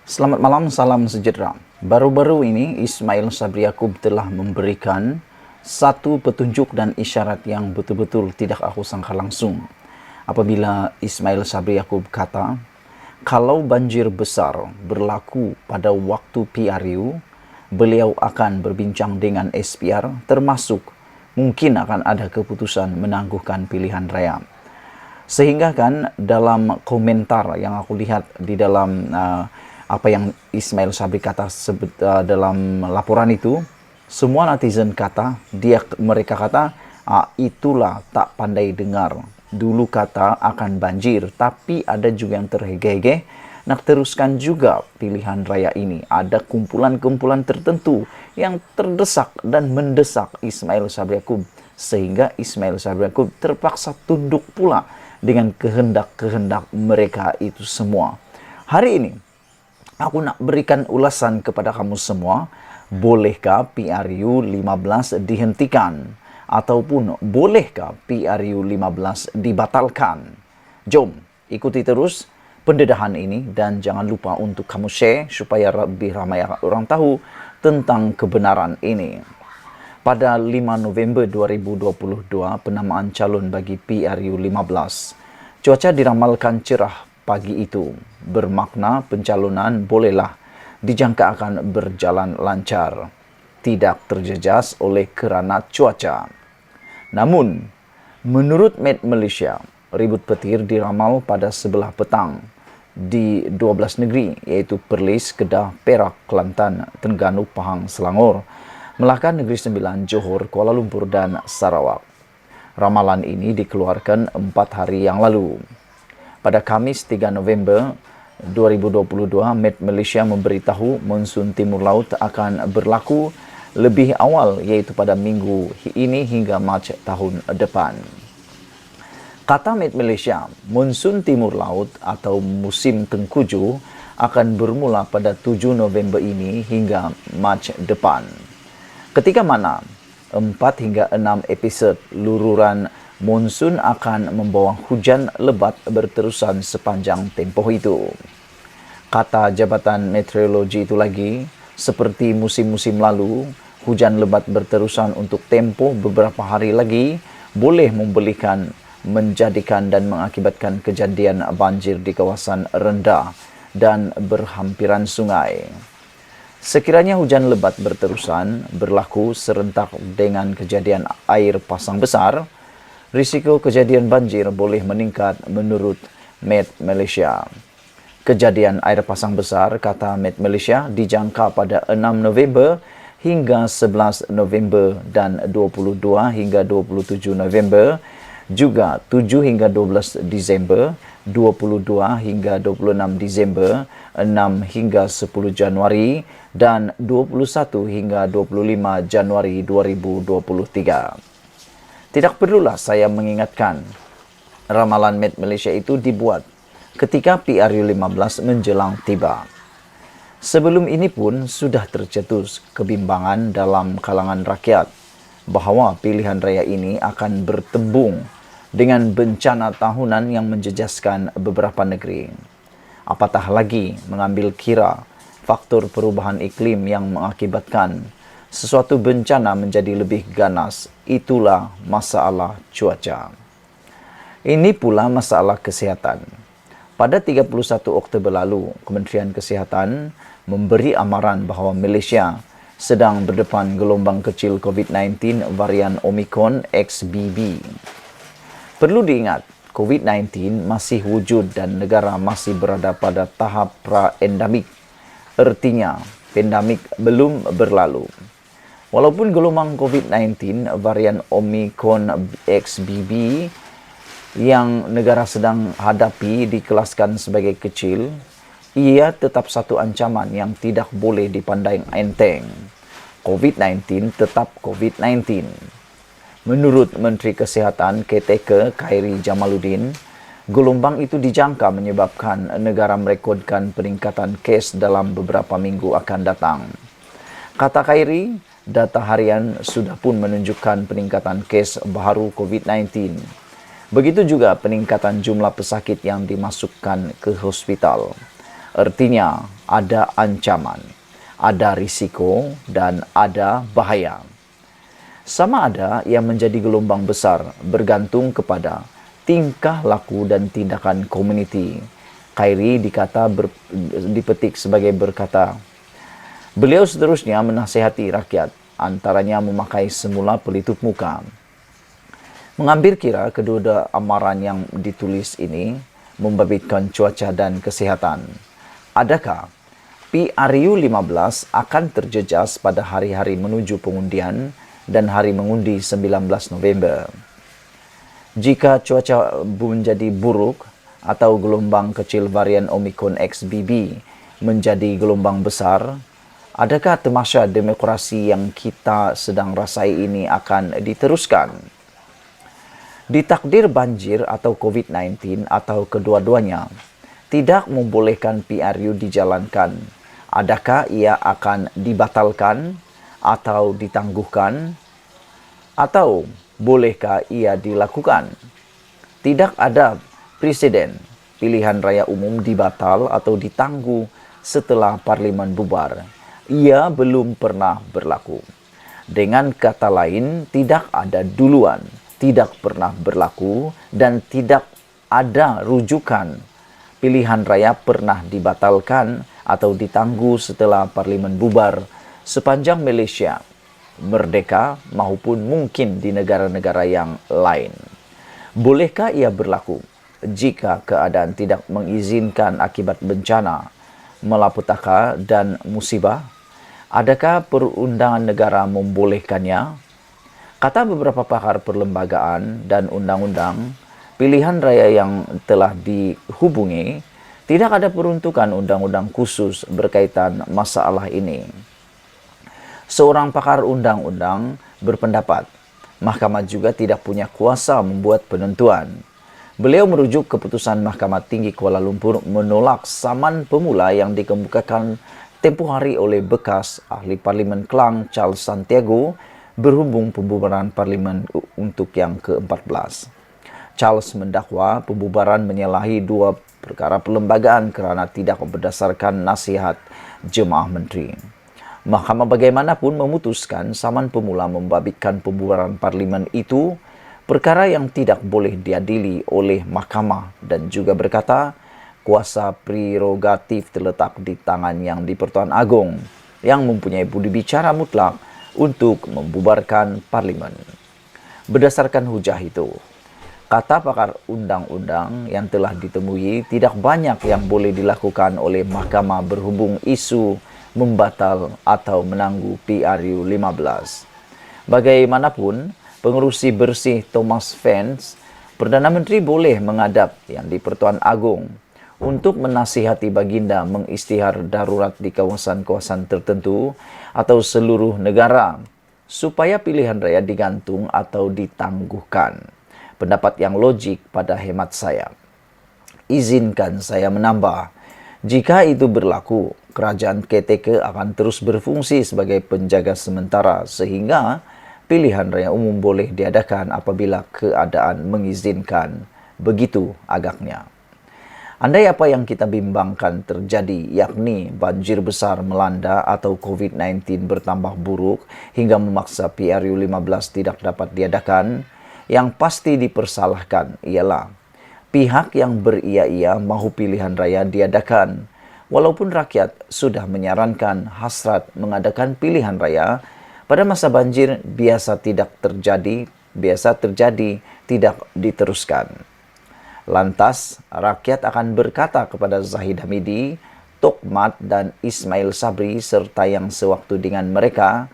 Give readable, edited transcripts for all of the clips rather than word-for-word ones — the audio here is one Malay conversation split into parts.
Selamat malam, salam sejahtera. Baru-baru ini Ismail Sabri Yaakob telah memberikan satu petunjuk dan isyarat yang betul-betul tidak aku sangka langsung. Apabila Ismail Sabri Yaakob kata, kalau banjir besar berlaku pada waktu PRU, beliau akan berbincang dengan SPR, termasuk mungkin akan ada keputusan menangguhkan pilihan raya. Sehingga kan dalam komentar yang aku lihat di dalam apa yang Ismail Sabri kata dalam laporan itu, semua netizen kata, mereka kata, itulah tak pandai dengar. Dulu kata akan banjir, tapi ada juga yang terhege-hege nak teruskan juga pilihan raya ini. Ada kumpulan-kumpulan tertentu yang terdesak dan mendesak Ismail Sabri Yaakob, sehingga Ismail Sabri Yaakob terpaksa tunduk pula dengan kehendak-kehendak mereka itu semua. Hari ini aku nak berikan ulasan kepada kamu semua, bolehkah PRU 15 dihentikan? Ataupun bolehkah PRU 15 dibatalkan? Jom, ikuti terus pendedahan ini dan jangan lupa untuk kamu share supaya lebih ramai orang tahu tentang kebenaran ini. Pada 5 November 2022, penamaan calon bagi PRU 15. Cuaca diramalkan cerah pagi itu, bermakna pencalonan bolehlah dijangka akan berjalan lancar, tidak terjejas oleh kerana cuaca. Namun, menurut Met Malaysia, ribut petir diramal pada sebelah petang di 12 negeri, iaitu Perlis, Kedah, Perak, Kelantan, Terengganu, Pahang, Selangor, Melaka, Negeri Sembilan, Johor, Kuala Lumpur, dan Sarawak. Ramalan ini dikeluarkan 4 hari yang lalu. Pada Khamis 3 November 2022, Met Malaysia memberitahu monsun timur laut akan berlaku lebih awal, iaitu pada minggu ini hingga Mac tahun depan. Kata Met Malaysia, monsun timur laut atau musim tengkujuh akan bermula pada 7 November ini hingga Mac depan. Ketika mana 4 hingga 6 episod lururan monsun akan membawa hujan lebat berterusan sepanjang tempoh itu. Kata Jabatan Meteorologi itu lagi, seperti musim-musim lalu, hujan lebat berterusan untuk tempoh beberapa hari lagi boleh menjadikan dan mengakibatkan kejadian banjir di kawasan rendah dan berhampiran sungai. Sekiranya hujan lebat berterusan berlaku serentak dengan kejadian air pasang besar, risiko kejadian banjir boleh meningkat menurut Met Malaysia. Kejadian air pasang besar, kata Met Malaysia, dijangka pada 6 November hingga 11 November dan 22 hingga 27 November, juga 7 hingga 12 Disember, 22 hingga 26 Disember, 6 hingga 10 Januari, dan 21 hingga 25 Januari 2023. Tidak perlulah saya mengingatkan, ramalan Met Malaysia itu dibuat ketika PRU 15 menjelang tiba. Sebelum ini pun sudah tercetus kebimbangan dalam kalangan rakyat bahawa pilihan raya ini akan bertembung dengan bencana tahunan yang menjejaskan beberapa negeri. Apatah lagi mengambil kira faktor perubahan iklim yang mengakibatkan sesuatu bencana menjadi lebih ganas, itulah masalah cuaca. Ini pula masalah kesihatan. Pada 31 Oktober lalu, Kementerian Kesihatan memberi amaran bahawa Malaysia sedang berdepan gelombang kecil COVID-19 varian Omicron XBB. Perlu diingat, COVID-19 masih wujud dan negara masih berada pada tahap pra-endemik. Artinya, pandemik belum berlalu. Walaupun gelombang COVID-19 varian Omicron XBB yang negara sedang hadapi dikelaskan sebagai kecil, ia tetap satu ancaman yang tidak boleh dipandang enteng. COVID-19 tetap COVID-19. Menurut Menteri Kesihatan KTK Khairi Jamaluddin, gelombang itu dijangka menyebabkan negara merekodkan peningkatan kes dalam beberapa minggu akan datang. Kata Khairi, data harian sudah pun menunjukkan peningkatan kes baru COVID-19. Begitu juga peningkatan jumlah pesakit yang dimasukkan ke hospital. Artinya, ada ancaman, ada risiko, dan ada bahaya. Sama ada yang menjadi gelombang besar bergantung kepada tingkah laku dan tindakan komuniti. Khairi dipetik sebagai berkata, beliau seterusnya menasihati rakyat, antaranya memakai semula pelitup muka. Mengambil kira kedua amaran yang ditulis ini membabitkan cuaca dan kesehatan. Adakah PRU 15 akan terjejas pada hari-hari menuju pengundian dan hari mengundi 19 November? Jika cuaca menjadi buruk atau gelombang kecil varian Omicron XBB menjadi gelombang besar, adakah tamasya demokrasi yang kita sedang rasai ini akan diteruskan? Ditakdir banjir atau COVID-19 atau kedua-duanya tidak membolehkan PRU dijalankan, adakah ia akan dibatalkan atau ditangguhkan? Atau bolehkah ia dilakukan? Tidak ada presiden pilihan raya umum dibatal atau ditangguh setelah parlimen bubar. Ia belum pernah berlaku. Dengan kata lain, tidak ada duluan, tidak pernah berlaku, dan tidak ada rujukan pilihan raya pernah dibatalkan atau ditangguh setelah parlimen bubar sepanjang Malaysia merdeka maupun mungkin di negara-negara yang lain. Bolehkah ia berlaku jika keadaan tidak mengizinkan akibat bencana, malapetaka dan musibah? Adakah perundangan negara membolehkannya? Kata beberapa pakar perlembagaan dan undang-undang, pilihan raya yang telah dihubungi tidak ada peruntukan undang-undang khusus berkaitan masalah ini. Seorang pakar undang-undang berpendapat, Mahkamah juga tidak punya kuasa membuat penentuan. Beliau merujuk keputusan Mahkamah Tinggi Kuala Lumpur menolak saman pemula yang dikemukakan tempoh hari oleh bekas Ahli Parlimen Klang Charles Santiago berhubung pembubaran Parlimen untuk yang ke-14. Charles mendakwa pembubaran menyalahi dua perkara perlembagaan kerana tidak berdasarkan nasihat jemaah menteri. Mahkamah bagaimanapun memutuskan saman pemula membabitkan pembubaran parlimen itu perkara yang tidak boleh diadili oleh mahkamah dan juga berkata kuasa prerogatif terletak di tangan yang di-Pertuan Agong yang mempunyai budi bicara mutlak untuk membubarkan parlimen. Berdasarkan hujah itu, kata pakar undang-undang yang telah ditemui tidak banyak yang boleh dilakukan oleh mahkamah berhubung isu membatal atau menangguh PRU 15. Bagaimanapun, pengerusi bersih Thomas Vance, Perdana Menteri boleh menghadap yang di-Pertuan Agong untuk menasihati baginda mengisytihar darurat di kawasan-kawasan tertentu atau seluruh negara supaya pilihan raya digantung atau ditangguhkan. Pendapat yang logik pada hemat saya. Izinkan saya menambah, jika itu berlaku, kerajaan KTK akan terus berfungsi sebagai penjaga sementara sehingga pilihan raya umum boleh diadakan apabila keadaan mengizinkan. Begitu agaknya. Andai apa yang kita bimbangkan terjadi, yakni banjir besar melanda atau COVID-19 bertambah buruk hingga memaksa PRU 15 tidak dapat diadakan, yang pasti dipersalahkan ialah pihak yang beria-ia mahu pilihan raya diadakan. Walaupun rakyat sudah menyarankan hasrat mengadakan pilihan raya, pada masa banjir biasa terjadi, tidak diteruskan. Lantas, rakyat akan berkata kepada Zahid Hamidi, Tok Mat dan Ismail Sabri serta yang sewaktu dengan mereka,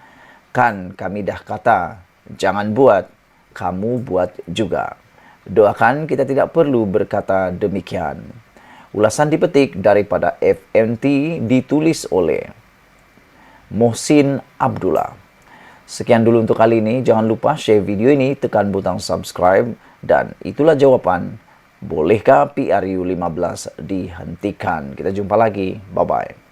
kan kami dah kata, jangan buat, kamu buat juga. Doakan kita tidak perlu berkata demikian. Ulasan dipetik daripada FMT ditulis oleh Mohsin Abdullah. Sekian dulu untuk kali ini. Jangan lupa share video ini, tekan butang subscribe. Dan itulah jawapan, bolehkah PRU 15 dihentikan? Kita jumpa lagi. Bye-bye.